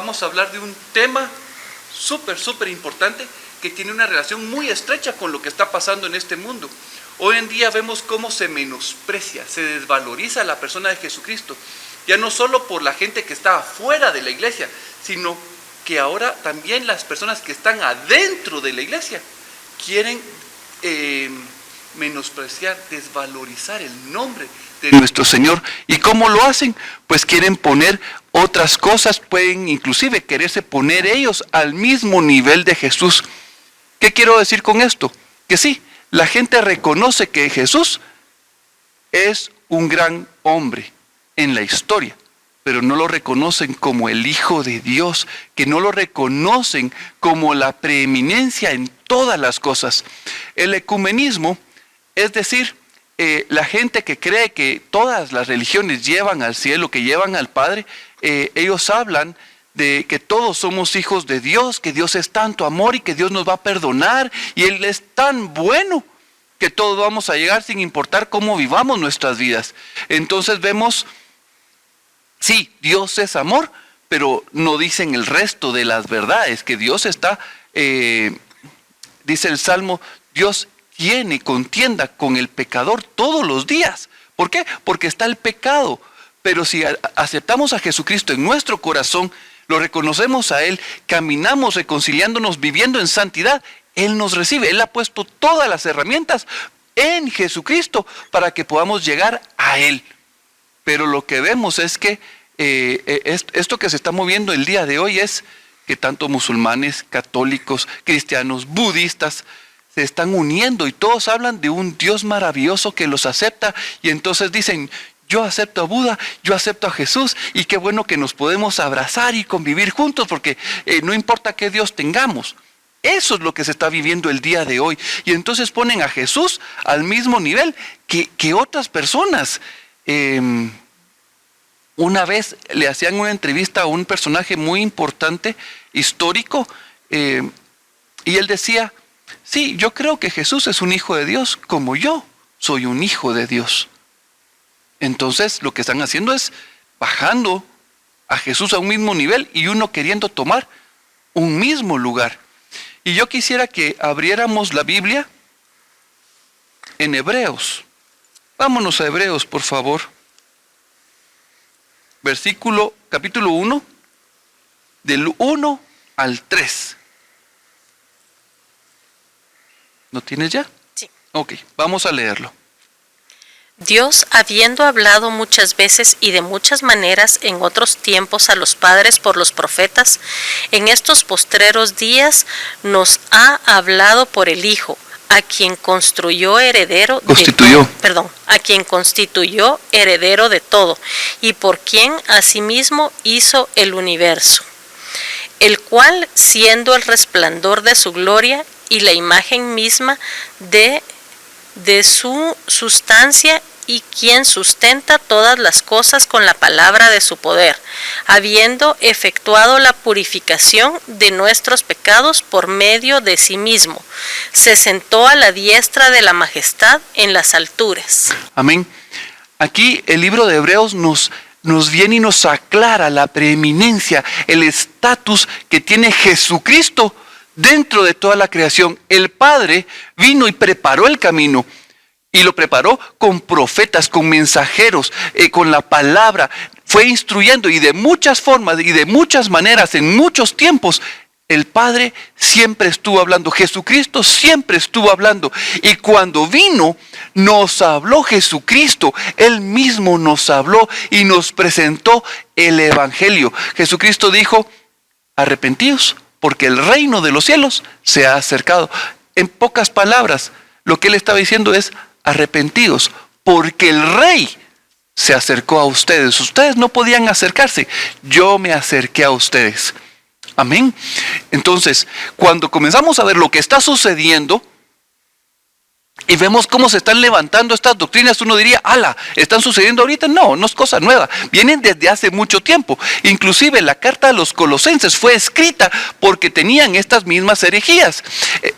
vamos a hablar de un tema súper importante que tiene una relación muy estrecha con lo que está pasando en este mundo. Hoy en día vemos cómo se menosprecia, se desvaloriza la persona de Jesucristo, ya no solo por la gente que está afuera de la iglesia, sino que ahora también las personas que están adentro de la iglesia quieren menospreciar, desvalorizar el nombre de nuestro Señor. ¿Y cómo lo hacen? Pues quieren poner otras cosas, pueden inclusive quererse poner ellos al mismo nivel de Jesús. ¿Qué quiero decir con esto? Que sí, la gente reconoce que Jesús es un gran hombre en la historia, pero no lo reconocen como el Hijo de Dios, que no lo reconocen como la preeminencia en todas las cosas. El ecumenismo, es decir, la gente que cree que todas las religiones llevan al cielo, que llevan al Padre, ellos hablan de que todos somos hijos de Dios, que Dios es tanto amor y que Dios nos va a perdonar y Él es tan bueno que todos vamos a llegar sin importar cómo vivamos nuestras vidas. Entonces vemos, sí, Dios es amor, pero no dicen el resto de las verdades, que Dios está, dice el Salmo, Dios tiene contienda con el pecador todos los días. ¿Por qué? Porque está el pecado. Pero si aceptamos a Jesucristo en nuestro corazón, lo reconocemos a Él, caminamos reconciliándonos, viviendo en santidad, Él nos recibe. Él ha puesto todas las herramientas en Jesucristo para que podamos llegar a Él. Pero lo que vemos es que esto que se está moviendo el día de hoy es que tanto musulmanes, católicos, cristianos, budistas, se están uniendo y todos hablan de un Dios maravilloso que los acepta y entonces dicen, yo acepto a Buda, yo acepto a Jesús y qué bueno que nos podemos abrazar y convivir juntos porque no importa qué Dios tengamos. Eso es lo que se está viviendo el día de hoy y entonces ponen a Jesús al mismo nivel que otras personas. Una vez le hacían una entrevista a un personaje muy importante, histórico, y él decía, sí, yo creo que Jesús es un hijo de Dios, como yo soy un hijo de Dios. Entonces, lo que están haciendo es bajando a Jesús a un mismo nivel y uno queriendo tomar un mismo lugar. Y yo quisiera que abriéramos la Biblia en Hebreos. Vámonos a Hebreos, por favor. Capítulo 1, del 1 al 3. ¿Lo tienes ya? Sí. Ok, vamos a leerlo. Dios, habiendo hablado muchas veces y de muchas maneras en otros tiempos a los padres por los profetas, en estos postreros días nos ha hablado por el Hijo, a quien constituyó heredero de todo, y por quien asimismo hizo el universo, el cual, siendo el resplandor de su gloria y la imagen misma de su sustancia, y quien sustenta todas las cosas con la palabra de su poder, habiendo efectuado la purificación de nuestros pecados por medio de sí mismo, se sentó a la diestra de la majestad en las alturas. Amén. Aquí el libro de Hebreos nos viene y nos aclara la preeminencia, el estatus que tiene Jesucristo dentro de toda la creación. El Padre vino y preparó el camino. Y lo preparó con profetas, con mensajeros, con la palabra. Fue instruyendo y de muchas formas y de muchas maneras, en muchos tiempos, el Padre siempre estuvo hablando. Jesucristo siempre estuvo hablando. Y cuando vino, nos habló Jesucristo. Él mismo nos habló y nos presentó el Evangelio. Jesucristo dijo, arrepentíos, porque el reino de los cielos se ha acercado. En pocas palabras, lo que él estaba diciendo es, arrepentidos, porque el Rey se acercó a ustedes. Ustedes no podían acercarse, yo me acerqué a ustedes. Amén. Entonces, cuando comenzamos a ver lo que está sucediendo y vemos cómo se están levantando estas doctrinas, uno diría, ¡ala! ¿Están sucediendo ahorita? No, no es cosa nueva. Vienen desde hace mucho tiempo. Inclusive la carta a los Colosenses fue escrita porque tenían estas mismas herejías.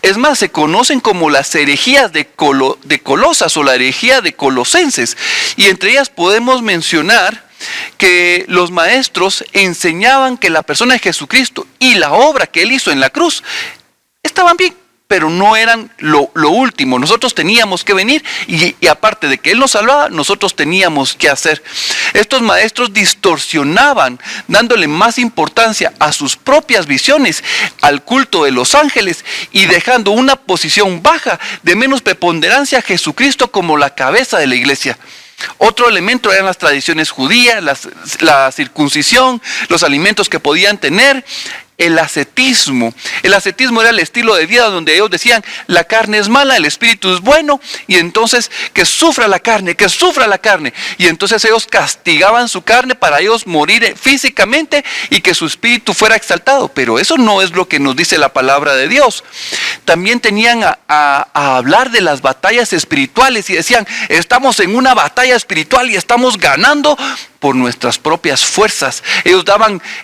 Es más, se conocen como las herejías de Colosas o la herejía de Colosenses. Y entre ellas podemos mencionar que los maestros enseñaban que la persona de Jesucristo y la obra que Él hizo en la cruz estaban bien, pero no eran lo último. Nosotros teníamos que venir y aparte de que Él nos salvaba, nosotros teníamos que hacer. Estos maestros distorsionaban, dándole más importancia a sus propias visiones, al culto de los ángeles y dejando una posición baja de menos preponderancia a Jesucristo como la cabeza de la iglesia. Otro elemento eran las tradiciones judías, la circuncisión, los alimentos que podían tener, el ascetismo. El ascetismo era el estilo de vida donde ellos decían, la carne es mala, el espíritu es bueno, y entonces que sufra la carne, que sufra la carne. Y entonces ellos castigaban su carne para ellos morir físicamente y que su espíritu fuera exaltado. Pero eso no es lo que nos dice la palabra de Dios. También tenían a hablar de las batallas espirituales y decían, estamos en una batalla espiritual y estamos ganando por nuestras propias fuerzas. Ellos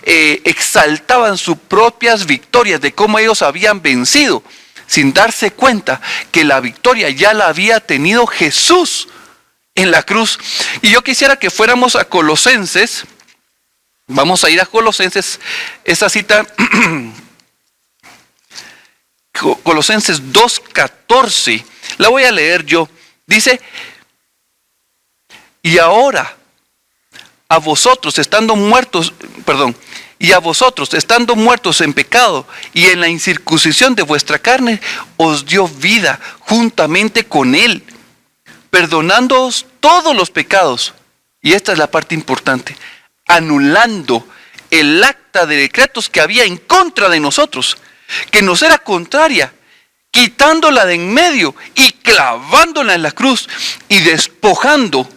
exaltaban sus propias victorias de cómo ellos habían vencido, sin darse cuenta que la victoria ya la había tenido Jesús en la cruz. Y yo quisiera que fuéramos a Colosenses. Vamos a ir a Colosenses, esa cita, Colosenses 2:14, la voy a leer yo. Dice, y ahora, a vosotros estando muertos en pecado y en la incircuncisión de vuestra carne, os dio vida juntamente con Él, perdonándoos todos los pecados. Y esta es la parte importante, anulando el acta de decretos que había en contra de nosotros, que nos era contraria, quitándola de en medio y clavándola en la cruz y despojando.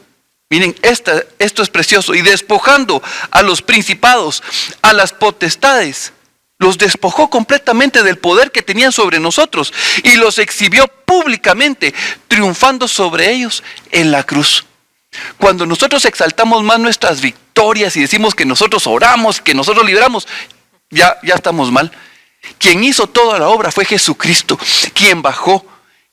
Miren, esto es precioso. Y despojando a los principados, a las potestades, los despojó completamente del poder que tenían sobre nosotros y los exhibió públicamente, triunfando sobre ellos en la cruz. Cuando nosotros exaltamos más nuestras victorias y decimos que nosotros oramos, que nosotros libramos, ya estamos mal. Quien hizo toda la obra fue Jesucristo, quien bajó,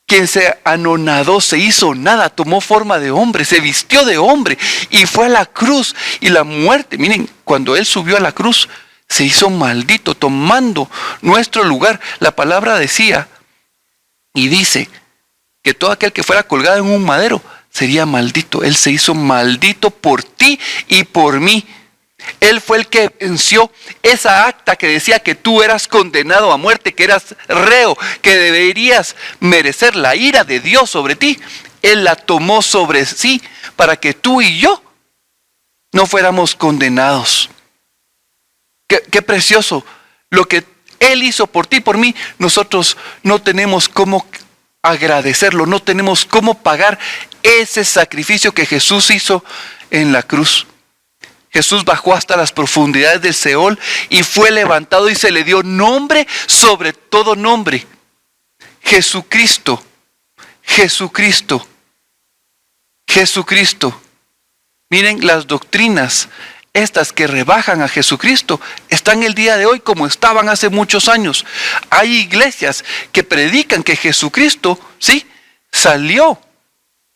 quien se anonadó, se hizo nada, tomó forma de hombre, se vistió de hombre y fue a la cruz y la muerte. Miren, cuando Él subió a la cruz, se hizo maldito, tomando nuestro lugar. La palabra decía y dice que todo aquel que fuera colgado en un madero sería maldito. Él se hizo maldito por ti y por mí. Él fue el que venció esa acta que decía que tú eras condenado a muerte, que eras reo, que deberías merecer la ira de Dios sobre ti. Él la tomó sobre sí para que tú y yo no fuéramos condenados. Qué precioso lo que Él hizo por ti y por mí. Nosotros no tenemos cómo agradecerlo, no tenemos cómo pagar ese sacrificio que Jesús hizo en la cruz. Jesús bajó hasta las profundidades del Seol y fue levantado y se le dio nombre sobre todo nombre. Jesucristo, Jesucristo, Jesucristo. Miren, las doctrinas, estas que rebajan a Jesucristo, están el día de hoy como estaban hace muchos años. Hay iglesias que predican que Jesucristo, sí, salió,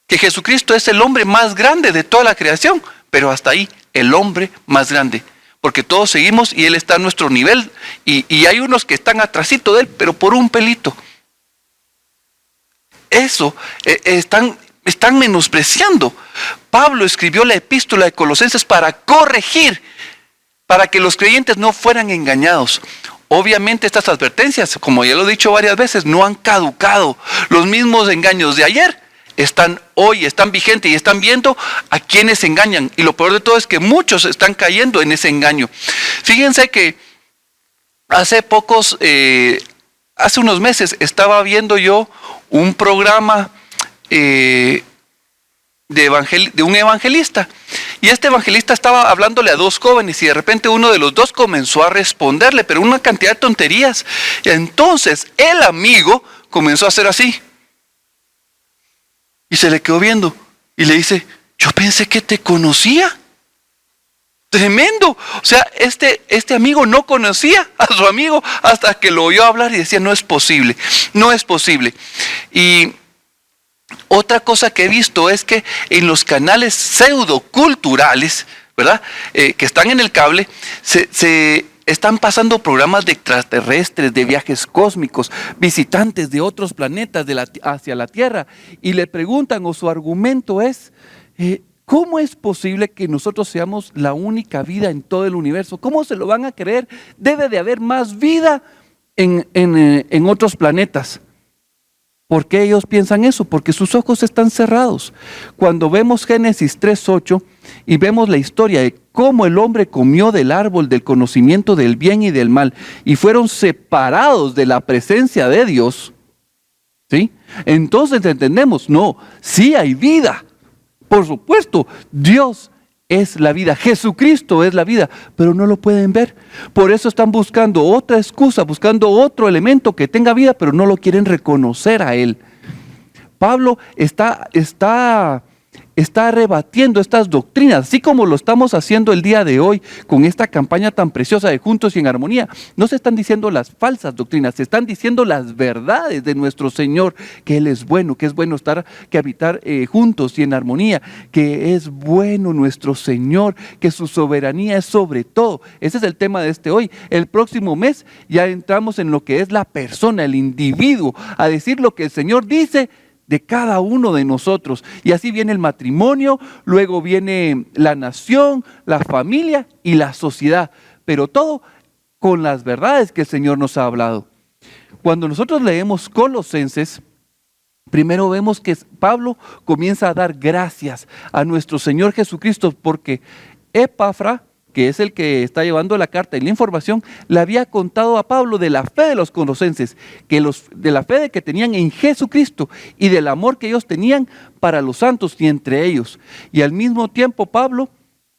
que Jesucristo es el hombre más grande de toda la creación, pero hasta ahí, el hombre más grande, porque todos seguimos y Él está a nuestro nivel y hay unos que están atrasito de Él, pero por un pelito. Eso están menospreciando. Pablo escribió la epístola de Colosenses para corregir, para que los creyentes no fueran engañados. Obviamente estas advertencias, como ya lo he dicho varias veces, no han caducado. Los mismos engaños de ayer están hoy, están vigentes y están viendo a quienes engañan. Y lo peor de todo es que muchos están cayendo en ese engaño. Fíjense que hace unos meses estaba viendo yo un programa de un evangelista. Y este evangelista estaba hablándole a dos jóvenes y de repente uno de los dos comenzó a responderle, pero una cantidad de tonterías. Y entonces el amigo comenzó a hacer así. Y se le quedó viendo y le dice, yo pensé que te conocía. Tremendo. O sea, este amigo no conocía a su amigo hasta que lo oyó hablar y decía, no es posible, no es posible. Y otra cosa que he visto es que en los canales pseudoculturales, ¿verdad? Que están en el cable, se están pasando programas de extraterrestres, de viajes cósmicos, visitantes de otros planetas hacia la Tierra, y le preguntan, o su argumento es, ¿cómo es posible que nosotros seamos la única vida en todo el universo? ¿Cómo se lo van a creer? Debe de haber más vida en otros planetas. ¿Por qué ellos piensan eso? Porque sus ojos están cerrados. Cuando vemos Génesis 3:8 y vemos la historia de cómo el hombre comió del árbol del conocimiento del bien y del mal y fueron separados de la presencia de Dios, ¿sí? Entonces entendemos, no, sí hay vida. Por supuesto, Dios es la vida, Jesucristo es la vida, pero no lo pueden ver. Por eso están buscando otra excusa, buscando otro elemento que tenga vida, pero no lo quieren reconocer a Él. Pablo está rebatiendo estas doctrinas, así como lo estamos haciendo el día de hoy con esta campaña tan preciosa de Juntos y en Armonía. No se están diciendo las falsas doctrinas, se están diciendo las verdades de nuestro Señor, que Él es bueno, que es bueno habitar juntos y en armonía, que es bueno nuestro Señor, que su soberanía es sobre todo. Ese es el tema de este hoy. El próximo mes ya entramos en lo que es la persona, el individuo, a decir lo que el Señor dice de cada uno de nosotros. Y así viene el matrimonio, luego viene la nación, la familia y la sociedad. Pero todo con las verdades que el Señor nos ha hablado. Cuando nosotros leemos Colosenses, primero vemos que Pablo comienza a dar gracias a nuestro Señor Jesucristo porque Epafra, que es el que está llevando la carta y la información, le había contado a Pablo de la fe de los colosenses, de la fe que tenían en Jesucristo y del amor que ellos tenían para los santos y entre ellos. Y al mismo tiempo Pablo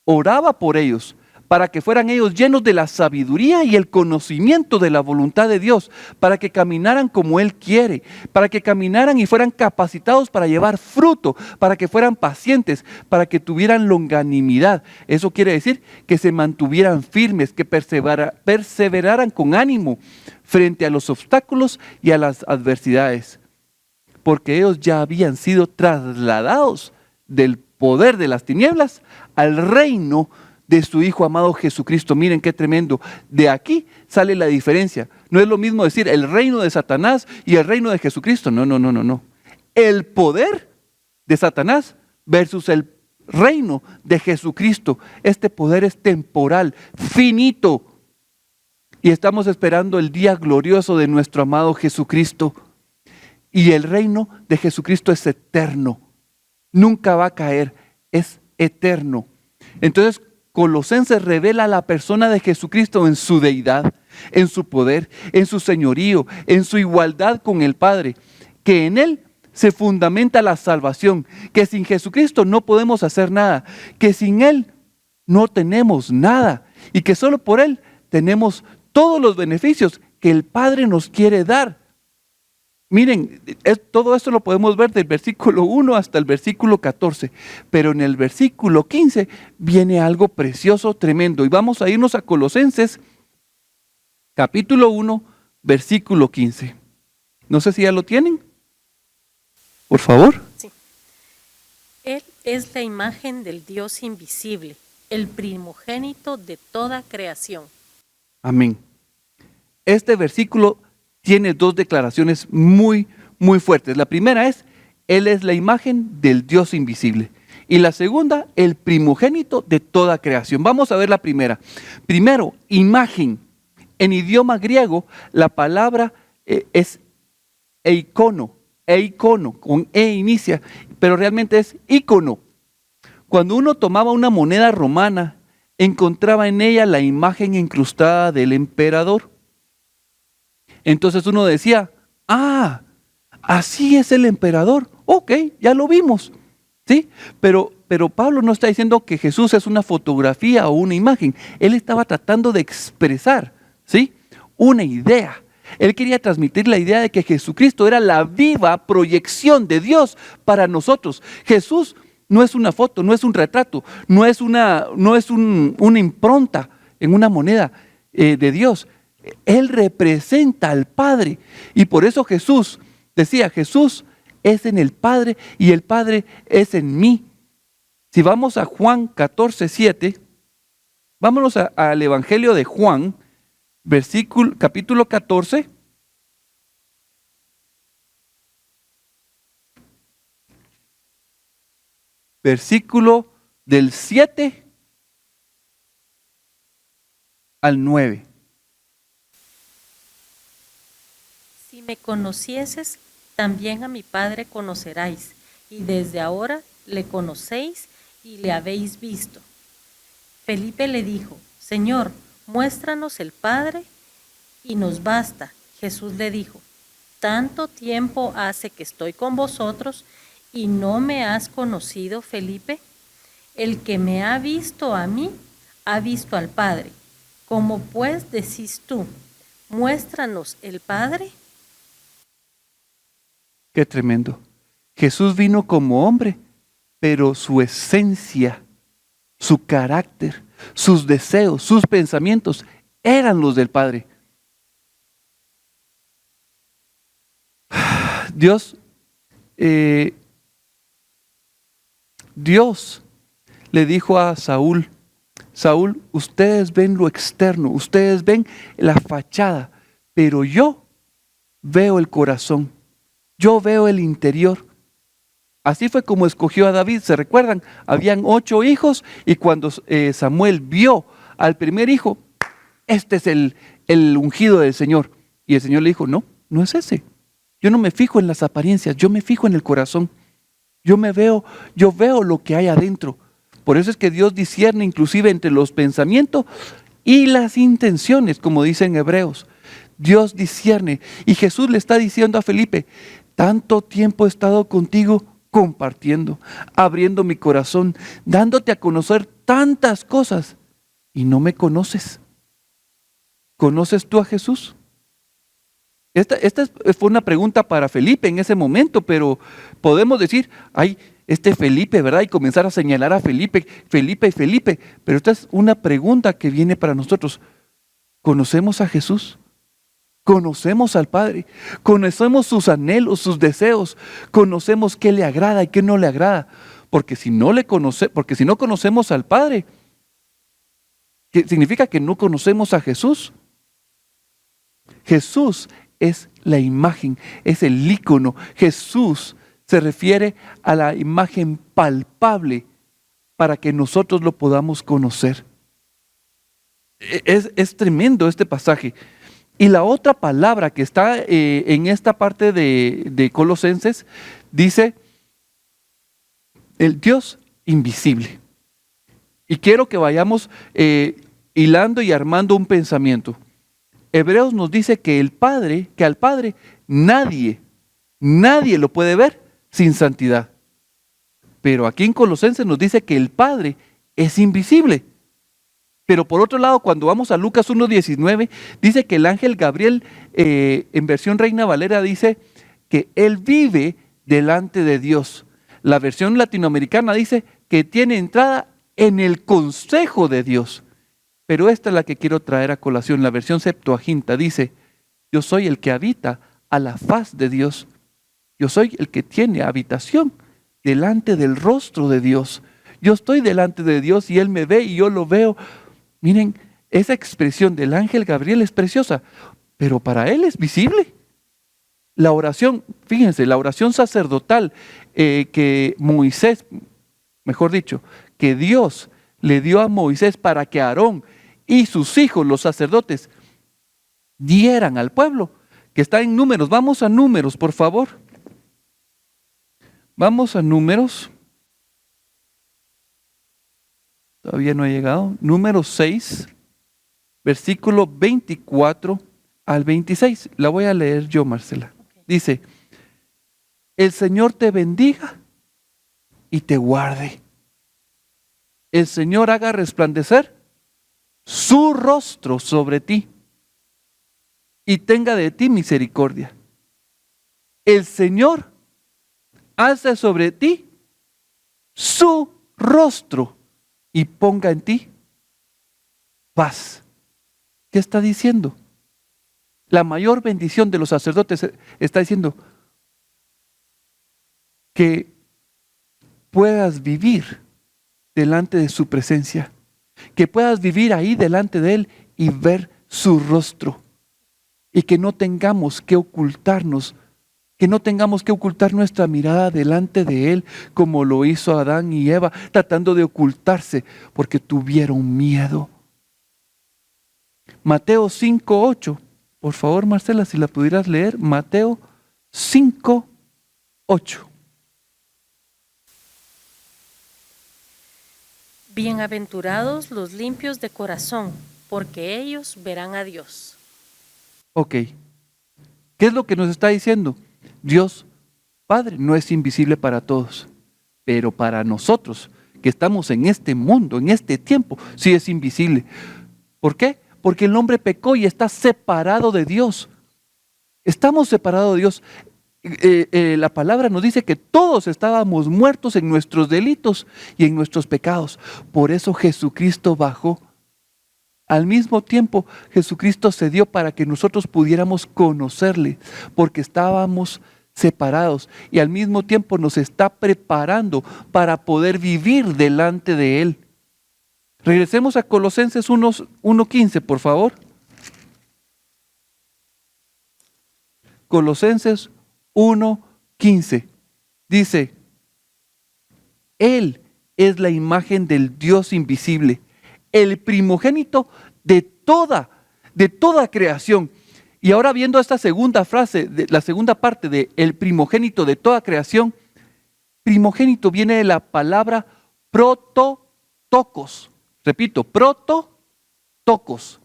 oraba por ellos, para que fueran ellos llenos de la sabiduría y el conocimiento de la voluntad de Dios, para que caminaran como Él quiere, para que caminaran y fueran capacitados para llevar fruto, para que fueran pacientes, para que tuvieran longanimidad. Eso quiere decir que se mantuvieran firmes, que perseveraran con ánimo frente a los obstáculos y a las adversidades, porque ellos ya habían sido trasladados del poder de las tinieblas al reino de su Hijo amado Jesucristo. Miren qué tremendo. De aquí sale la diferencia. No es lo mismo decir el reino de Satanás y el reino de Jesucristo. No. El poder de Satanás versus el reino de Jesucristo. Este poder es temporal, finito. Y estamos esperando el día glorioso de nuestro amado Jesucristo. Y el reino de Jesucristo es eterno. Nunca va a caer. Es eterno. Entonces, Colosenses revela la persona de Jesucristo en su deidad, en su poder, en su señorío, en su igualdad con el Padre, que en Él se fundamenta la salvación, que sin Jesucristo no podemos hacer nada, que sin Él no tenemos nada y que solo por Él tenemos todos los beneficios que el Padre nos quiere dar. Miren, todo esto lo podemos ver del versículo 1 hasta el versículo 14, pero en el versículo 15 viene algo precioso, tremendo. Y vamos a irnos a Colosenses, capítulo 1, versículo 15. No sé si ya lo tienen. Por favor. Sí. Él es la imagen del Dios invisible, el primogénito de toda creación. Amén. Este versículo tiene dos declaraciones muy, muy fuertes. La primera es, Él es la imagen del Dios invisible. Y la segunda, el primogénito de toda creación. Vamos a ver la primera. Primero, imagen. En idioma griego, la palabra es eikono, con E inicia, pero realmente es ícono. Cuando uno tomaba una moneda romana, encontraba en ella la imagen incrustada del emperador. Entonces uno decía, así es el emperador. Ok, ya lo vimos. ¿Sí? Pero Pablo no está diciendo que Jesús es una fotografía o una imagen. Él estaba tratando de expresar, ¿sí?, una idea. Él quería transmitir la idea de que Jesucristo era la viva proyección de Dios para nosotros. Jesús no es una foto, no es un retrato, no es una impronta en una moneda de Dios. Él representa al Padre y por eso Jesús decía, Jesús es en el Padre y el Padre es en mí. Si vamos a Juan 14:7, Vámonos al Evangelio de Juan, capítulo 14. Versículo del 7 al 9. Si me conocieses, también a mi Padre conoceráis, y desde ahora le conocéis y le habéis visto. Felipe le dijo, Señor, muéstranos el Padre y nos basta. Jesús le dijo, ¿tanto tiempo hace que estoy con vosotros y no me has conocido, Felipe? El que me ha visto a mí, ha visto al Padre. ¿Cómo pues decís tú, muéstranos el Padre? Qué tremendo. Jesús vino como hombre, pero su esencia, su carácter, sus deseos, sus pensamientos eran los del Padre. Dios le dijo a Saúl, Saúl, ustedes ven lo externo, ustedes ven la fachada, pero yo veo el corazón, yo veo el interior. Así fue como escogió a David, ¿se recuerdan? Habían 8 hijos y cuando Samuel vio al primer hijo, este es el ungido del Señor. Y el Señor le dijo, no, no es ese. Yo no me fijo en las apariencias, yo me fijo en el corazón. Yo veo lo que hay adentro. Por eso es que Dios discierne inclusive entre los pensamientos y las intenciones, como dicen Hebreos. Dios discierne. Y Jesús le está diciendo a Felipe, tanto tiempo he estado contigo compartiendo, abriendo mi corazón, dándote a conocer tantas cosas y no me conoces. ¿Conoces tú a Jesús? Esta fue una pregunta para Felipe en ese momento, pero podemos decir, ay, este Felipe, ¿verdad? Y comenzar a señalar a Felipe, pero esta es una pregunta que viene para nosotros. ¿Conocemos a Jesús? ¿Conocemos al Padre? ¿Conocemos sus anhelos, sus deseos? ¿Conocemos qué le agrada y qué no le agrada? Porque si no conocemos al Padre, ¿qué significa? Que no conocemos a Jesús. Jesús es la imagen, es el ícono. Jesús se refiere a la imagen palpable para que nosotros lo podamos conocer. Es tremendo este pasaje. Y la otra palabra que está en esta parte de Colosenses dice el Dios invisible. Y quiero que vayamos hilando y armando un pensamiento. Hebreos nos dice que al Padre nadie lo puede ver sin santidad. Pero aquí en Colosenses nos dice que el Padre es invisible. Pero por otro lado, cuando vamos a Lucas 1:19, dice que el ángel Gabriel, en versión Reina Valera, dice que él vive delante de Dios. La versión latinoamericana dice que tiene entrada en el consejo de Dios. Pero esta es la que quiero traer a colación. La versión Septuaginta dice, yo soy el que habita a la faz de Dios. Yo soy el que tiene habitación delante del rostro de Dios. Yo estoy delante de Dios y Él me ve y yo lo veo. Miren, esa expresión del ángel Gabriel es preciosa, pero para Él es visible. La oración, fíjense, la oración sacerdotal que Moisés, mejor dicho, que Dios le dio a Moisés para que Aarón y sus hijos, los sacerdotes, dieran al pueblo, que está en Números. Vamos a Números, por favor. Vamos a Números. Todavía no ha llegado. Números 6, versículo 24 al 26. La voy a leer yo, Marcela. Dice, el Señor te bendiga y te guarde. El Señor haga resplandecer su rostro sobre ti y tenga de ti misericordia. El Señor alce sobre ti su rostro y ponga en ti paz. ¿Qué está diciendo? La mayor bendición de los sacerdotes está diciendo que puedas vivir delante de su presencia, Que puedas vivir ahí delante de Él y ver su rostro. Y que no tengamos que ocultarnos, que no tengamos que ocultar nuestra mirada delante de Él, como lo hizo Adán y Eva, tratando de ocultarse porque tuvieron miedo. Mateo 5:8. Por favor, Marcela, si la pudieras leer. Mateo 5:8. Bienaventurados los limpios de corazón, porque ellos verán a Dios. Ok. ¿Qué es lo que nos está diciendo? Dios Padre no es invisible para todos, pero para nosotros que estamos en este mundo, en este tiempo, sí es invisible. ¿Por qué? Porque el hombre pecó y está separado de Dios. Estamos separados de Dios. La palabra nos dice que todos estábamos muertos en nuestros delitos y en nuestros pecados. Por eso Jesucristo bajó. Al mismo tiempo, Jesucristo se dio para que nosotros pudiéramos conocerle, porque estábamos separados, y al mismo tiempo nos está preparando para poder vivir delante de Él. Regresemos a Colosenses 1:15, por favor. Colosenses 1:15 dice: Él es la imagen del Dios invisible, el primogénito de toda creación. Y ahora viendo esta segunda frase, la segunda parte de el primogénito de toda creación, primogénito viene de la palabra prototokos. Repito, prototokos,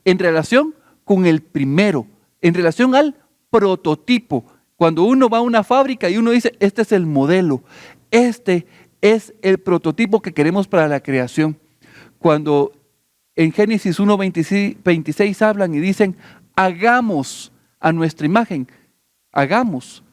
en relación con el primero, en relación al prototipo. Cuando uno va a una fábrica y uno dice, este es el modelo, este es el prototipo que queremos para la creación. Cuando en Génesis 1:26 hablan y dicen, hagamos a nuestra imagen, hagamos,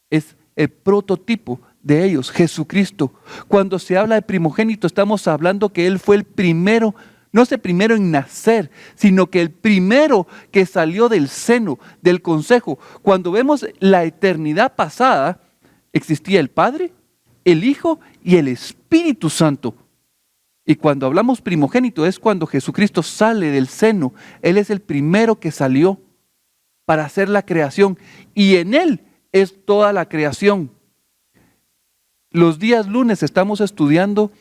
es el prototipo de ellos, Jesucristo. Cuando se habla de primogénito, estamos hablando que Él fue el primero, no es el primero en nacer, sino que el primero que salió del seno, del consejo. Cuando vemos la eternidad pasada, existía el Padre, el Hijo y el Espíritu Santo. Y cuando hablamos primogénito es cuando Jesucristo sale del seno. Él es el primero que salió para hacer la creación. Y en Él es toda la creación. Los días lunes estamos estudiando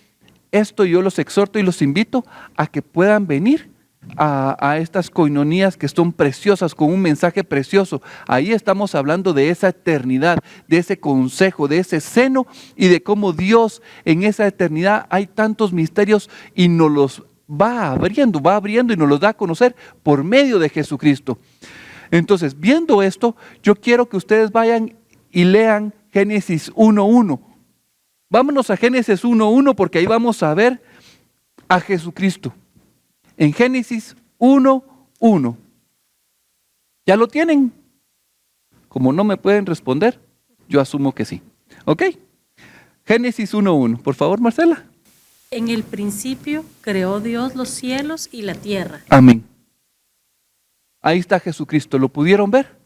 esto y yo los exhorto y los invito a que puedan venir a estas coinonías que son preciosas, con un mensaje precioso. Ahí estamos hablando de esa eternidad, de ese consejo, de ese seno y de cómo Dios en esa eternidad hay tantos misterios y nos los va abriendo y nos los da a conocer por medio de Jesucristo. Entonces, viendo esto, yo quiero que ustedes vayan y lean Génesis 1:1. Vámonos a Génesis 1:1 porque ahí vamos a ver a Jesucristo. En Génesis 1:1. ¿Ya lo tienen? Como no me pueden responder, yo asumo que sí. ¿Ok? Génesis 1:1. Por favor, Marcela. En el principio creó Dios los cielos y la tierra. Amén. Ahí está Jesucristo. ¿Lo pudieron ver?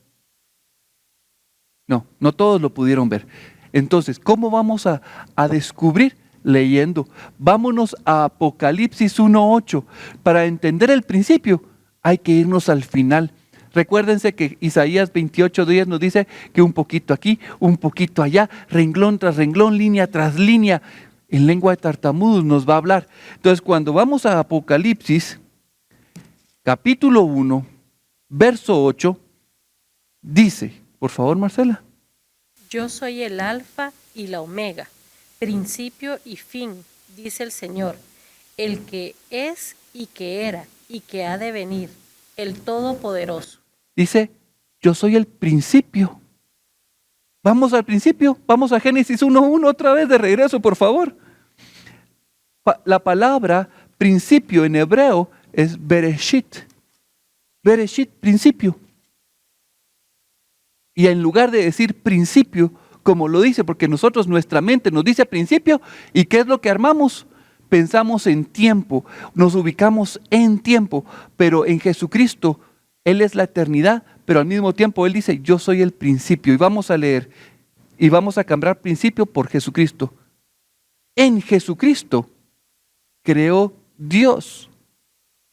No, no todos lo pudieron ver. Entonces, ¿cómo vamos a descubrir? Leyendo. Vámonos a Apocalipsis 1:8. Para entender el principio hay que irnos al final. Recuérdense que Isaías 28:10 nos dice que un poquito aquí, un poquito allá, renglón tras renglón, línea tras línea, en lengua de tartamudos nos va a hablar. Entonces, cuando vamos a Apocalipsis, capítulo 1, verso 8, dice, por favor, Marcela. Yo soy el alfa y la omega, principio y fin, dice el Señor, el que es y que era y que ha de venir, el Todopoderoso. Dice, yo soy el principio. Vamos al principio, vamos a Génesis 1:1 otra vez de regreso, por favor. La palabra principio en hebreo es Bereshit. Bereshit, principio. Y en lugar de decir principio, como lo dice, porque nosotros, nuestra mente nos dice principio, ¿y qué es lo que armamos? Pensamos en tiempo, nos ubicamos en tiempo, pero en Jesucristo, Él es la eternidad, pero al mismo tiempo Él dice, yo soy el principio. Y vamos a leer, y vamos a cambiar principio por Jesucristo. En Jesucristo creó Dios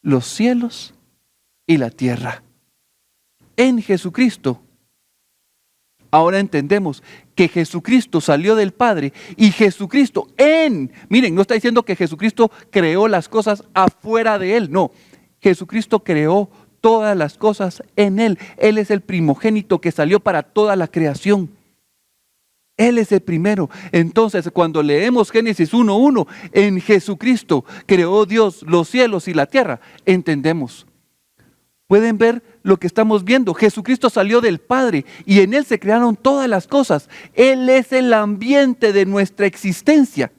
los cielos y la tierra. En Jesucristo. Ahora entendemos que Jesucristo salió del Padre y Jesucristo miren, no está diciendo que Jesucristo creó las cosas afuera de Él, no. Jesucristo creó todas las cosas en Él. Él es el primogénito que salió para toda la creación. Él es el primero. Entonces, cuando leemos Génesis 1:1, en Jesucristo creó Dios los cielos y la tierra, entendemos. Pueden ver lo que estamos viendo. Jesucristo salió del Padre y en Él se crearon todas las cosas. Él es el ambiente de nuestra existencia.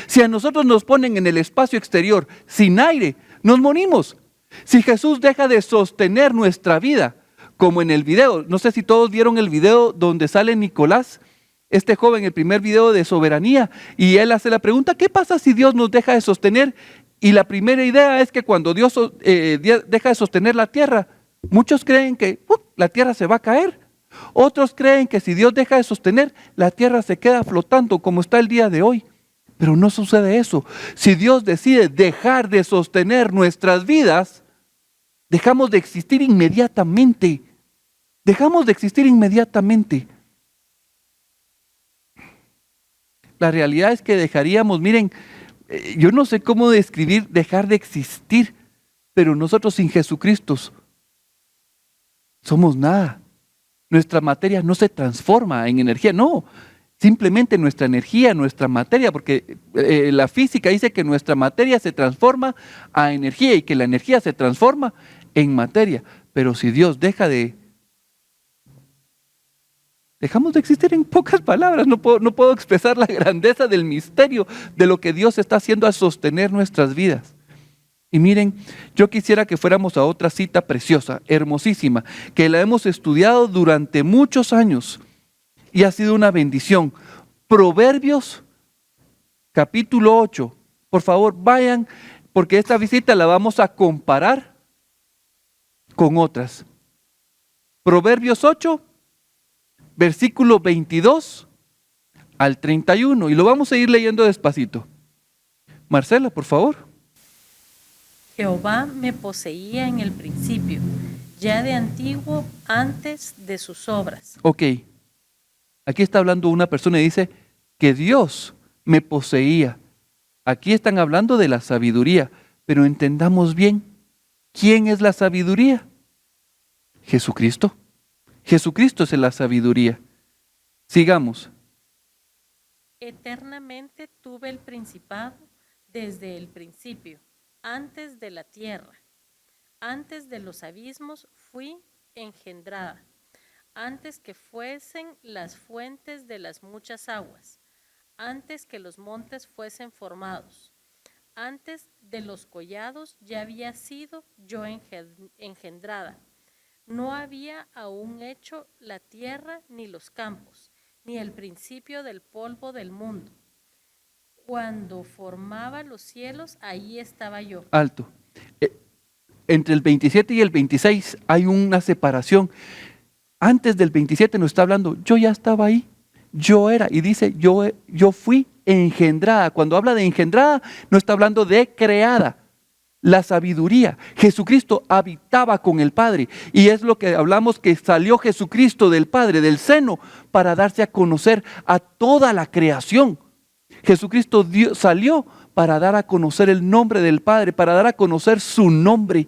Si a nosotros nos ponen en el espacio exterior sin aire, nos morimos. Si Jesús deja de sostener nuestra vida, como en el video, no sé si todos vieron el video donde sale Nicolás, este joven, el primer video de soberanía, y él hace la pregunta, ¿qué pasa si Dios nos deja de sostener? Y la primera idea es que cuando Dios deja de sostener la tierra, muchos creen que la tierra se va a caer. Otros creen que si Dios deja de sostener, la tierra se queda flotando como está el día de hoy. Pero no sucede eso. Si Dios decide dejar de sostener nuestras vidas, dejamos de existir inmediatamente. Dejamos de existir inmediatamente. La realidad es que dejaríamos, miren, yo no sé cómo describir dejar de existir, pero nosotros sin Jesucristo somos nada. Nuestra materia no se transforma en energía, no. Simplemente nuestra energía, nuestra materia, porque la física dice que nuestra materia se transforma a energía y que la energía se transforma en materia. Pero si Dios dejamos de existir, en pocas palabras. No puedo expresar la grandeza del misterio de lo que Dios está haciendo al sostener nuestras vidas. Y miren, yo quisiera que fuéramos a otra cita preciosa, hermosísima, que la hemos estudiado durante muchos años y ha sido una bendición. Proverbios capítulo 8. Por favor, vayan, porque esta visita la vamos a comparar con otras. Proverbios 8, versículo 22 al 31. Y lo vamos a ir leyendo despacito. Marcela, por favor. Jehová me poseía en el principio, ya de antiguo, antes de sus obras. Ok. Aquí está hablando una persona y dice que Dios me poseía. Aquí están hablando de la sabiduría, pero entendamos bien, ¿quién es la sabiduría? Jesucristo. Jesucristo es la sabiduría. Sigamos. Eternamente tuve el principado desde el principio, antes de la tierra, antes de los abismos fui engendrada, antes que fuesen las fuentes de las muchas aguas, antes que los montes fuesen formados, antes de los collados ya había sido yo engendrada. No había aún hecho la tierra ni los campos, ni el principio del polvo del mundo. Cuando formaba los cielos, ahí estaba yo. Alto. Entre el 27 y el 26 hay una separación. Antes del 27 nos está hablando, yo ya estaba ahí, yo era, y dice, yo fui engendrada. Cuando habla de engendrada, no está hablando de creada. La sabiduría, Jesucristo habitaba con el Padre, y es lo que hablamos, que salió Jesucristo del Padre, del seno, para darse a conocer a toda la creación. Jesucristo salió para dar a conocer el nombre del Padre, para dar a conocer su nombre,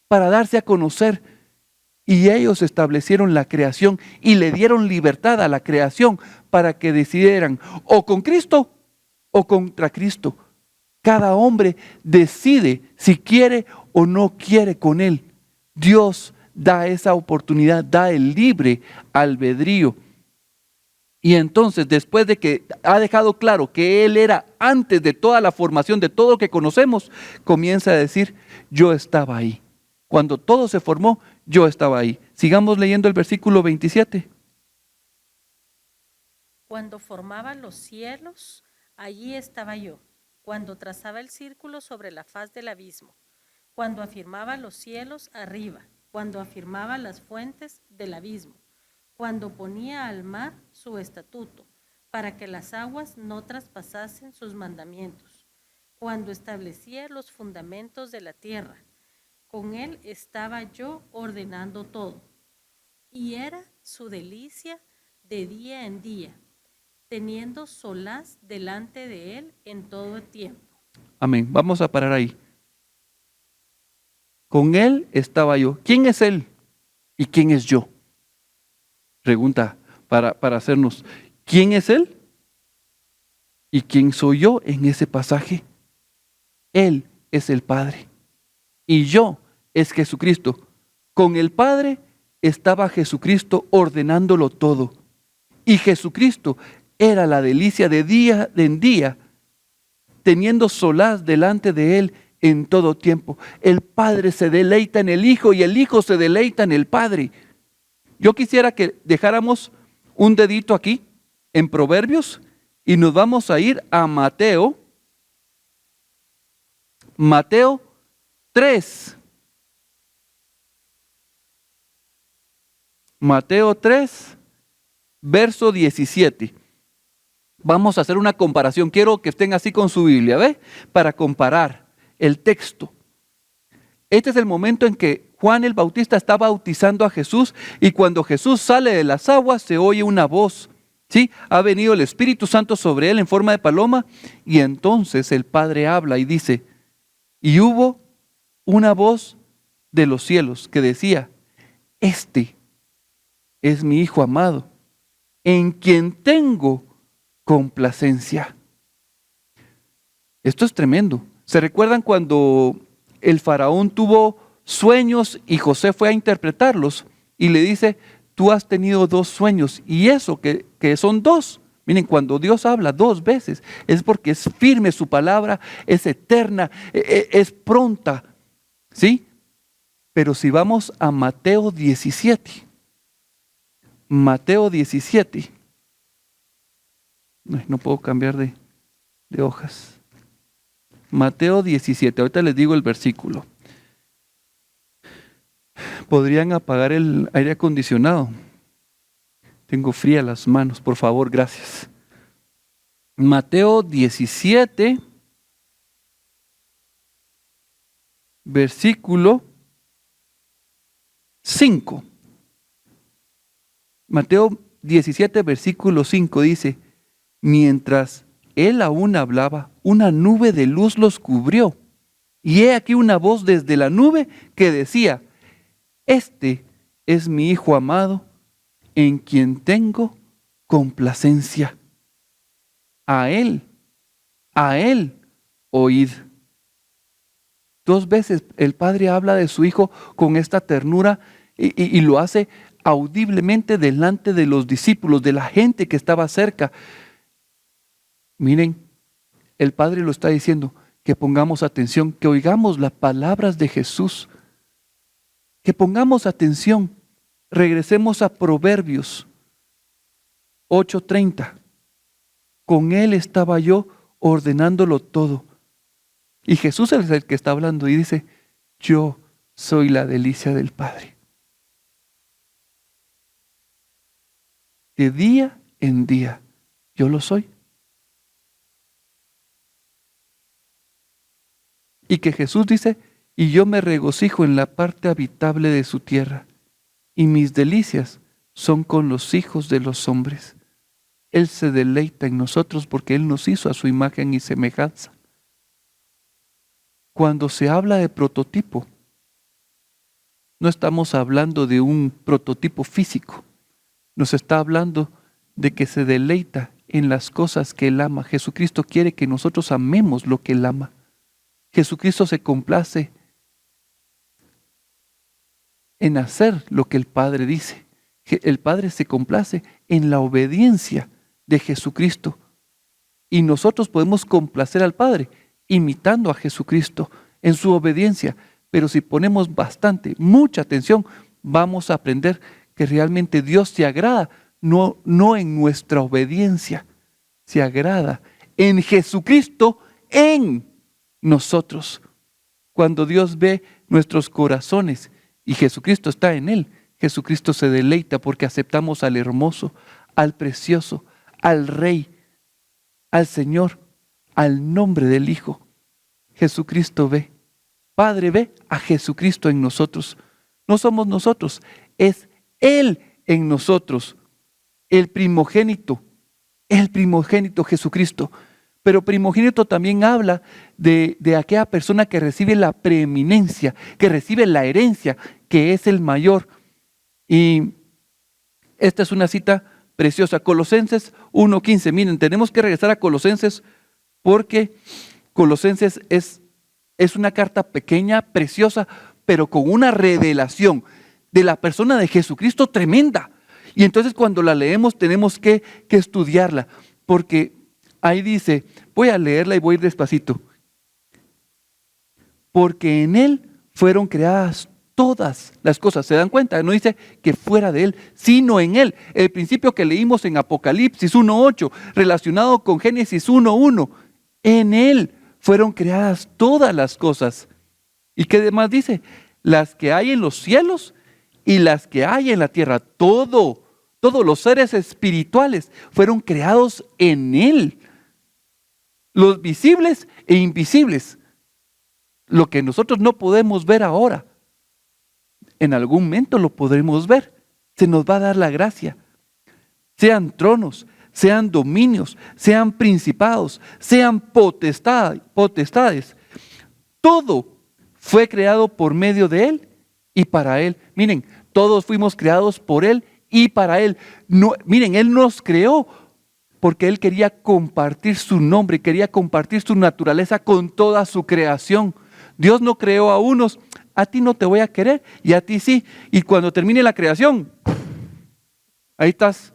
para darse a conocer. Y ellos establecieron la creación y le dieron libertad a la creación para que decidieran o con Cristo o contra Cristo. Cada hombre decide si quiere o no quiere con Él. Dios da esa oportunidad, da el libre albedrío. Y entonces, después de que ha dejado claro que Él era antes de toda la formación, de todo lo que conocemos, comienza a decir, yo estaba ahí. Cuando todo se formó, yo estaba ahí. Sigamos leyendo el versículo 27. Cuando formaba los cielos, allí estaba yo. Cuando trazaba el círculo sobre la faz del abismo. Cuando afirmaba los cielos arriba. Cuando afirmaba las fuentes del abismo. Cuando ponía al mar su estatuto, para que las aguas no traspasasen sus mandamientos. cuando establecía los fundamentos de la tierra. Con él estaba yo ordenando todo, y era su delicia de día en día, teniendo solaz delante de él en todo el tiempo. Amén. Vamos a parar ahí. Con él estaba yo. ¿Quién es él y quién es yo? Pregunta para hacernos, ¿quién es él y quién soy yo en ese pasaje? Él es el Padre y yo es Jesucristo. Con el Padre estaba Jesucristo ordenándolo todo. Y Jesucristo era la delicia de día en día, teniendo solaz delante de él en todo tiempo. El Padre se deleita en el Hijo y el Hijo se deleita en el Padre. Yo quisiera que dejáramos un dedito aquí en Proverbios y nos vamos a ir a Mateo 3. Mateo 3, verso 17. Vamos a hacer una comparación. Quiero que estén así con su Biblia, ¿ve? Para comparar el texto. Este es el momento en que Juan el Bautista está bautizando a Jesús y cuando Jesús sale de las aguas se oye una voz. ¿Sí? Ha venido el Espíritu Santo sobre él en forma de paloma y entonces el Padre habla y dice, y hubo una voz de los cielos que decía, este es mi Hijo amado, en quien tengo complacencia. Esto es tremendo. ¿Se recuerdan cuando el faraón tuvo sueños y José fue a interpretarlos y le dice, tú has tenido 2 sueños y eso que son 2? Miren, cuando Dios habla 2 veces es porque es firme su palabra, es eterna, es pronta, ¿sí? Pero si vamos a Mateo 17, no puedo cambiar de hojas. Mateo 17, ahorita les digo el versículo. ¿Podrían apagar el aire acondicionado? Tengo frías las manos, por favor, gracias. Mateo 17, versículo 5. Mateo 17, versículo 5 dice, mientras él aún hablaba, una nube de luz los cubrió. Y he aquí una voz desde la nube que decía, este es mi Hijo amado, en quien tengo complacencia. A él oíd. 2 veces el Padre habla de su Hijo con esta ternura y lo hace audiblemente delante de los discípulos, de la gente que estaba cerca. Miren, el Padre lo está diciendo, que pongamos atención, que oigamos las palabras de Jesús, que pongamos atención. Regresemos a Proverbios 8:30. Con él estaba yo ordenándolo todo. Y Jesús es el que está hablando y dice, yo soy la delicia del Padre. De día en día, yo lo soy. Y que Jesús dice, y yo me regocijo en la parte habitable de su tierra, y mis delicias son con los hijos de los hombres. Él se deleita en nosotros porque Él nos hizo a su imagen y semejanza. Cuando se habla de prototipo, no estamos hablando de un prototipo físico, nos está hablando de que se deleita en las cosas que Él ama. Jesucristo quiere que nosotros amemos lo que Él ama. Jesucristo se complace en hacer lo que el Padre dice. El Padre se complace en la obediencia de Jesucristo. Y nosotros podemos complacer al Padre imitando a Jesucristo en su obediencia. Pero si ponemos mucha atención, vamos a aprender que realmente Dios se agrada, no en nuestra obediencia, se agrada en Jesucristo, en nosotros. Cuando Dios ve nuestros corazones y Jesucristo está en él, Jesucristo se deleita porque aceptamos al hermoso, al precioso, al Rey, al Señor, al nombre del Hijo. Jesucristo ve. Padre ve a Jesucristo en nosotros. No somos nosotros, es Él en nosotros. El primogénito Jesucristo. Pero primogénito también habla de aquella persona que recibe la preeminencia, que recibe la herencia, que es el mayor. Y esta es una cita preciosa, Colosenses 1:15. Miren, tenemos que regresar a Colosenses porque Colosenses es una carta pequeña, preciosa, pero con una revelación de la persona de Jesucristo tremenda. Y entonces cuando la leemos tenemos que estudiarla, porque ahí dice, voy a leerla y voy a ir despacito. Porque en Él fueron creadas todas las cosas. ¿Se dan cuenta? No dice que fuera de Él, sino en Él. El principio que leímos en Apocalipsis 1:8, relacionado con Génesis 1:1. En Él fueron creadas todas las cosas. ¿Y qué demás dice? Las que hay en los cielos y las que hay en la tierra. Todos los seres espirituales fueron creados en Él. Los visibles e invisibles. Lo que nosotros no podemos ver ahora, en algún momento lo podremos ver. Se nos va a dar la gracia. Sean tronos, sean dominios, sean principados, sean potestades. Todo fue creado por medio de Él y para Él. Miren, todos fuimos creados por Él y para Él. No, miren, Él nos creó porque Él quería compartir su nombre, quería compartir su naturaleza con toda su creación. Dios no creó a unos, a ti no te voy a querer y a ti sí. Y cuando termine la creación, ahí estás.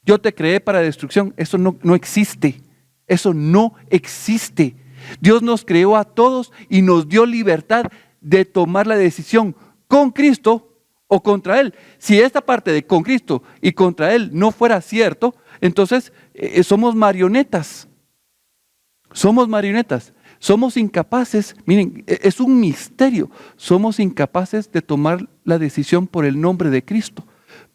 Yo te creé para destrucción. Eso no existe. Eso no existe. Dios nos creó a todos y nos dio libertad de tomar la decisión con Cristo o contra Él. Si esta parte de con Cristo y contra Él no fuera cierto, entonces somos marionetas. Somos marionetas. Somos incapaces, miren, es un misterio. Somos incapaces de tomar la decisión por el nombre de Cristo.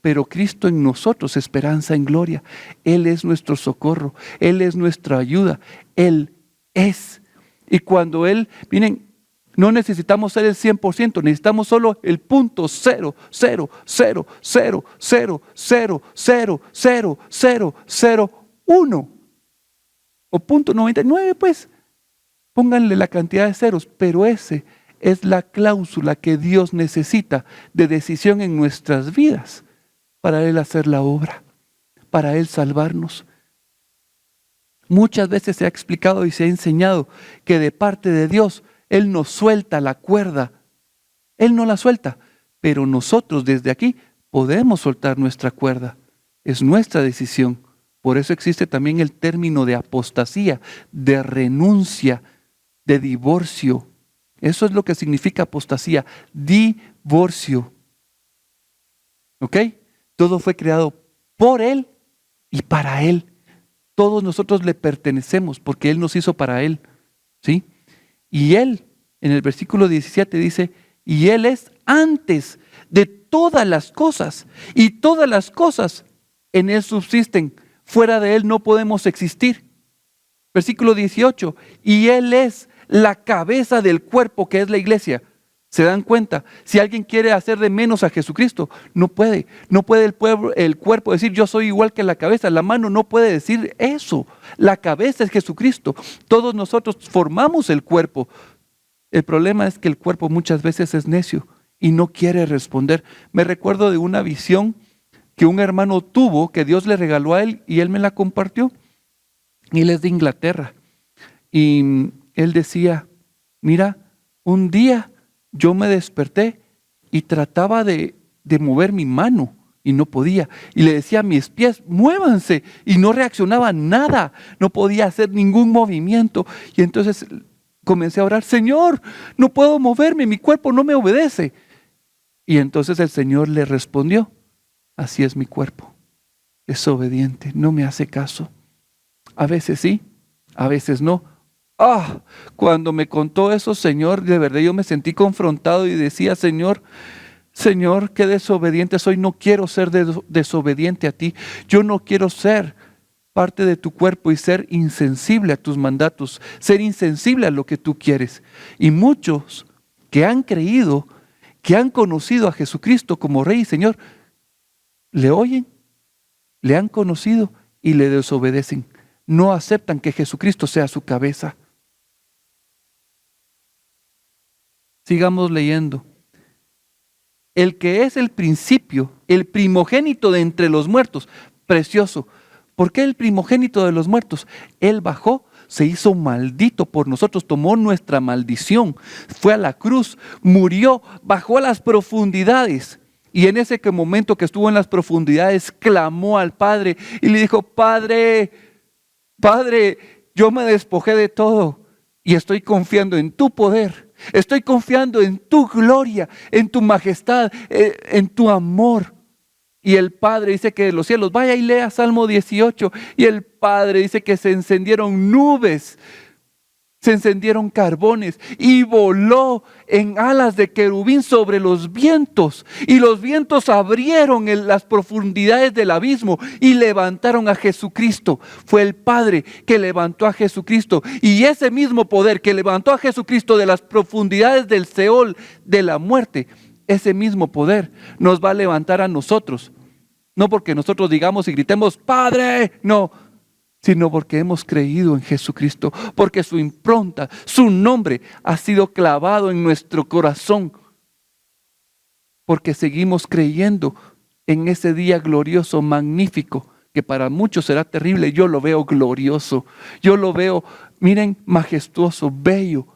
Pero Cristo en nosotros, esperanza en gloria. Él es nuestro socorro. Él es nuestra ayuda. Él es. Y cuando Él, miren, no necesitamos ser el 100%, necesitamos solo el punto 0.00000000001 o punto 99, pues. Pónganle la cantidad de ceros, pero ese es la cláusula que Dios necesita de decisión en nuestras vidas para Él hacer la obra, para Él salvarnos. Muchas veces se ha explicado y se ha enseñado que de parte de Dios Él nos suelta la cuerda. Él no la suelta, pero nosotros desde aquí podemos soltar nuestra cuerda. Es nuestra decisión. Por eso existe también el término de apostasía, de renuncia, de divorcio. Eso es lo que significa apostasía, divorcio. ¿Ok? Todo fue creado por Él y para Él. Todos nosotros le pertenecemos porque Él nos hizo para Él. ¿Sí? Y Él, en el versículo 17 dice, y Él es antes de todas las cosas, y todas las cosas en Él subsisten. Fuera de Él no podemos existir. Versículo 18, y Él es la cabeza del cuerpo que es la iglesia. ¿Se dan cuenta? Si alguien quiere hacer de menos a Jesucristo, no puede. No puede el cuerpo decir yo soy igual que la cabeza. La mano no puede decir eso. La cabeza es Jesucristo. Todos nosotros formamos el cuerpo. El problema es que el cuerpo muchas veces es necio y no quiere responder. Me recuerdo de una visión que un hermano tuvo, que Dios le regaló a él y él me la compartió. Y él es de Inglaterra. Y él decía, mira, un día yo me desperté y trataba de mover mi mano y no podía. Y le decía a mis pies, muévanse. Y no reaccionaba nada. No podía hacer ningún movimiento. Y entonces comencé a orar, Señor, no puedo moverme, mi cuerpo no me obedece. Y entonces el Señor le respondió, así es mi cuerpo. Es obediente, no me hace caso. A veces sí, a veces no. Cuando me contó eso, Señor, de verdad yo me sentí confrontado y decía, Señor, qué desobediente soy. No quiero ser desobediente a ti. Yo no quiero ser parte de tu cuerpo y ser insensible a tus mandatos, ser insensible a lo que tú quieres. Y muchos que han creído, que han conocido a Jesucristo como Rey y Señor, le oyen, le han conocido y le desobedecen. No aceptan que Jesucristo sea su cabeza. Sigamos leyendo. El que es el principio, el primogénito de entre los muertos, precioso. ¿Por qué el primogénito de los muertos? Él bajó, se hizo maldito por nosotros, tomó nuestra maldición, fue a la cruz, murió, bajó a las profundidades. Y en ese momento que estuvo en las profundidades, clamó al Padre y le dijo: Padre, Padre, yo me despojé de todo y estoy confiando en tu poder. Estoy confiando en tu gloria, en tu majestad, en tu amor. Y el Padre dice que de los cielos, vaya y lea Salmo 18, y el Padre dice que se encendieron nubes, se encendieron carbones y voló en alas de querubín sobre los vientos. Y los vientos abrieron en las profundidades del abismo y levantaron a Jesucristo. Fue el Padre que levantó a Jesucristo. Y ese mismo poder que levantó a Jesucristo de las profundidades del Seol, de la muerte, ese mismo poder nos va a levantar a nosotros. No porque nosotros digamos y gritemos Padre, no, sino porque hemos creído en Jesucristo, porque su impronta, su nombre ha sido clavado en nuestro corazón, porque seguimos creyendo en ese día glorioso, magnífico, que para muchos será terrible. Yo lo veo glorioso, yo lo veo, miren, majestuoso, bello.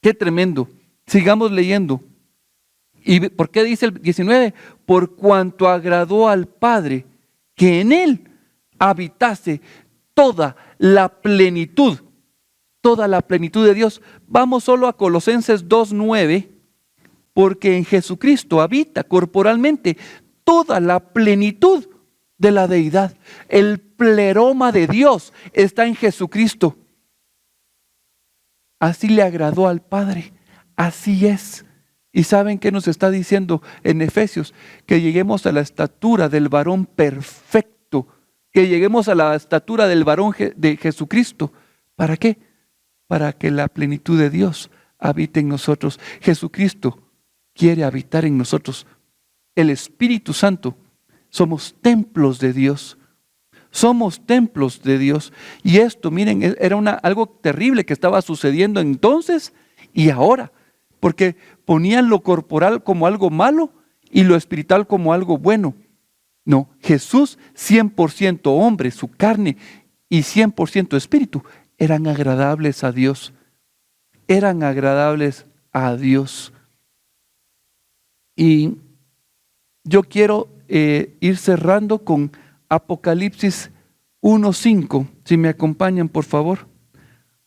Qué tremendo. Sigamos leyendo. ¿Y por qué dice el 19? Por cuanto agradó al Padre que en Él habitase toda la plenitud de Dios. Vamos solo a Colosenses 2:9, porque en Jesucristo habita corporalmente toda la plenitud de la deidad. El pleroma de Dios está en Jesucristo. Así le agradó al Padre, así es. ¿Y saben qué nos está diciendo en Efesios? Que lleguemos a la estatura del varón perfecto, que lleguemos a la estatura del varón de Jesucristo. ¿Para qué? Para que la plenitud de Dios habite en nosotros. Jesucristo quiere habitar en nosotros. El Espíritu Santo, somos templos de Dios. Somos templos de Dios. Y esto, miren, era algo terrible que estaba sucediendo entonces y ahora. Porque ponían lo corporal como algo malo y lo espiritual como algo bueno. No, Jesús 100% hombre, su carne, y 100% espíritu, eran agradables a Dios. Eran agradables a Dios. Y yo quiero ir cerrando con Apocalipsis 1:5. Si me acompañan, por favor.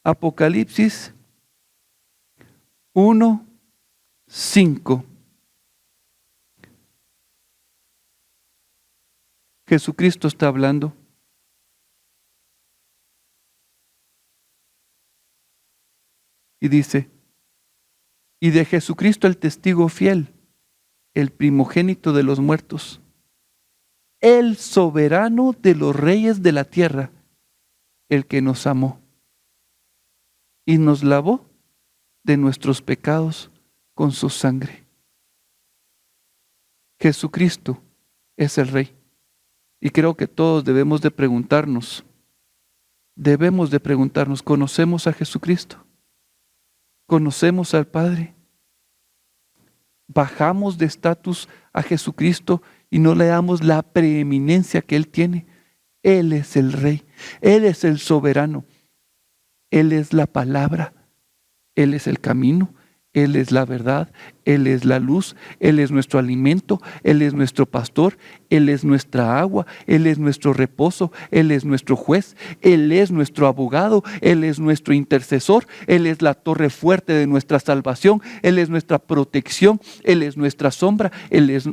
Apocalipsis 1:5. Jesucristo está hablando. Y dice: y de Jesucristo el testigo fiel, el primogénito de los muertos, el soberano de los reyes de la tierra, el que nos amó y nos lavó de nuestros pecados con su sangre. Jesucristo es el Rey. Y creo que todos debemos de preguntarnos, ¿conocemos a Jesucristo? ¿Conocemos al Padre? ¿Bajamos de estatus a Jesucristo y no le damos la preeminencia que Él tiene? Él es el Rey, Él es el soberano, Él es la palabra, Él es el camino, Él es la verdad, Él es la luz, Él es nuestro alimento, Él es nuestro pastor, Él es nuestra agua, Él es nuestro reposo, Él es nuestro juez, Él es nuestro abogado, Él es nuestro intercesor, Él es la torre fuerte de nuestra salvación, Él es nuestra protección, Él es nuestra sombra, Él es.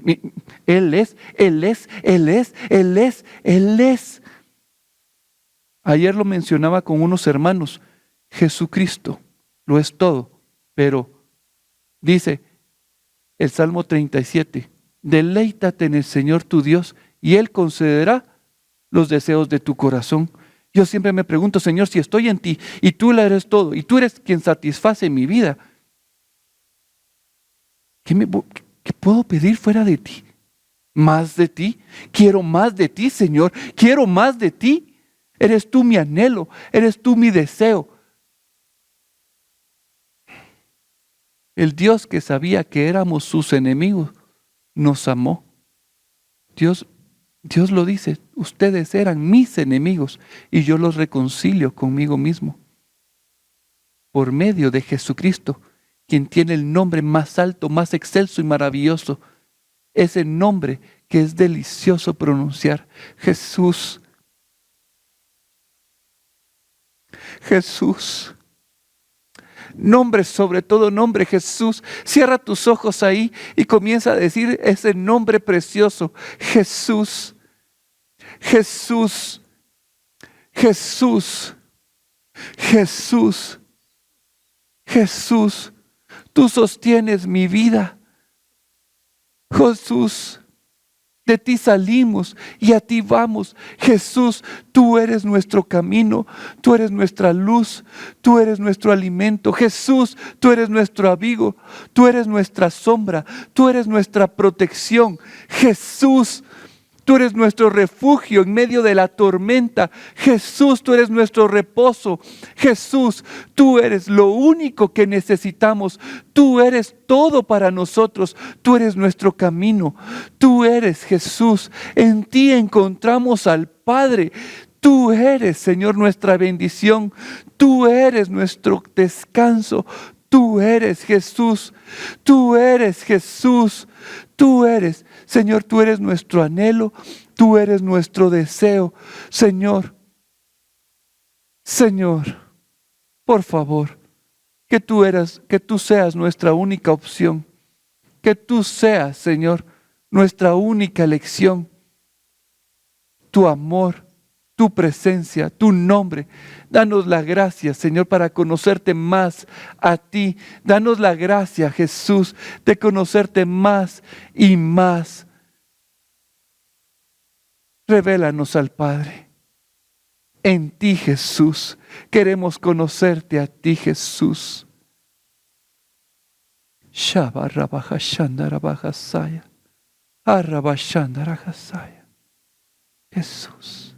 Ayer lo mencionaba con unos hermanos, Jesucristo lo es todo, pero dice el Salmo 37, deleítate en el Señor tu Dios y Él concederá los deseos de tu corazón. Yo siempre me pregunto, Señor, si estoy en ti y tú le eres todo y tú eres quien satisface mi vida, ¿qué puedo pedir fuera de ti? ¿Más de ti? Quiero más de ti, Señor. Quiero más de ti. Eres tú mi anhelo, eres tú mi deseo. El Dios que sabía que éramos sus enemigos nos amó. Dios lo dice, ustedes eran mis enemigos y yo los reconcilio conmigo mismo. Por medio de Jesucristo, quien tiene el nombre más alto, más excelso y maravilloso. Ese nombre que es delicioso pronunciar. Jesús. Jesús. Nombre sobre todo nombre, Jesús. Cierra tus ojos ahí y comienza a decir ese nombre precioso. Jesús. Jesús. Jesús. Jesús. Jesús. Tú sostienes mi vida. Jesús. De ti salimos y a ti vamos. Jesús, tú eres nuestro camino, tú eres nuestra luz, tú eres nuestro alimento. Jesús, tú eres nuestro abrigo, tú eres nuestra sombra, tú eres nuestra protección. Jesús, tú eres nuestro refugio en medio de la tormenta. Jesús, tú eres nuestro reposo. Jesús, tú eres lo único que necesitamos. Tú eres todo para nosotros. Tú eres nuestro camino. Tú eres Jesús. En ti encontramos al Padre. Tú eres, Señor, nuestra bendición. Tú eres nuestro descanso. Tú eres Jesús. Tú eres Jesús. Tú eres, Señor, tú eres nuestro anhelo, tú eres nuestro deseo. Señor, por favor, que tú seas nuestra única opción. Que tú seas, Señor, nuestra única elección. Tu amor, tu presencia, tu nombre. Danos la gracia, Señor, para conocerte más a ti. Danos la gracia, Jesús, de conocerte más y más. Revélanos al Padre. En ti, Jesús. Queremos conocerte a ti, Jesús. Jesús.